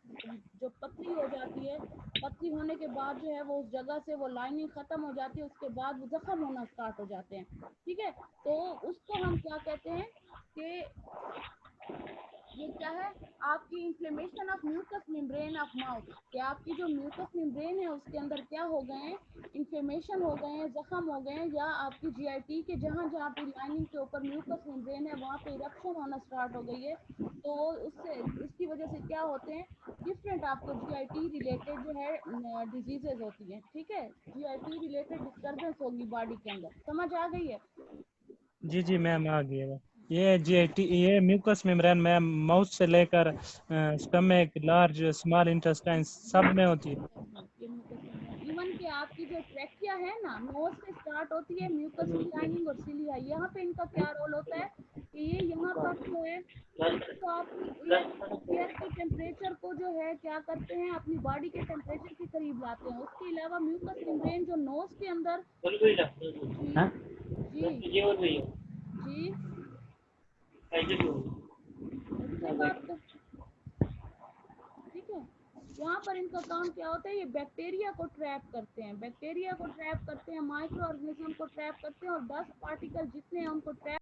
जो पतली हो जाती है, पतली होने के बाद जो है वो उस जगह से वो लाइनिंग खत्म हो जाती है, उसके बाद वो जख्म होना होना स्टार्ट हो जाते हैं, ठीक है। तो उसको हम क्या कहते हैं कि ये क्या है, आपकी inflammation of mucous membrane of mouth, कि आपकी जो म्यूकस मेम्ब्रेन है उसके अंदर क्या हो गए हैं, इन्फ्लेमेशन हो गए हैं, जख्म हो गए हैं, या आपकी जीआईटी के जहाँ जहाँ पे लाइनिंग के ऊपर म्यूकस मेम्ब्रेन है वहाँ पे इरप्शन होना स्टार्ट हो गई है। तो उससे उसकी वजह से क्या होते हैं, डिफरेंट आपको जीआईटी रिलेटेड जो है डिजीजेज होती हैं, ठीक है। जीआईटी रिलेटेड डिस्टर्बेंस होगी बॉडी के अंदर, समझ आ गई है। जी जी मैम आ गया। ये जीआईटी ये म्यूकस मेम्ब्रेन मैम माउथ से लेकर स्टमक, लार्ज स्मॉल इंटेस्टाइन सब में होती है। इवन कि आपकी जो ट्रैकिया है ना, नोज से स्टार्ट होती है म्यूकस की लाइनिंग और सिलिया, यहाँ पे इनका क्या रोल होता है कि ये यहाँ पर जो है तो आप एयर के टेम्परेचर को जो है क्या करते हैं, अपनी बॉडी के टेम्परेचर के करीब लाते हैं। उसके अलावा म्यूकस मेम्ब्रेन जो नोज के अंदर जी जी जी अच्छी बात है, ठीक है। यहाँ पर इनका काम क्या होता है, ये बैक्टीरिया को ट्रैप करते हैं, बैक्टीरिया को ट्रैप करते हैं, माइक्रो ऑर्गेनिज्म को ट्रैप करते हैं, और 10 पार्टिकल जितने हैं उनको ट्रैप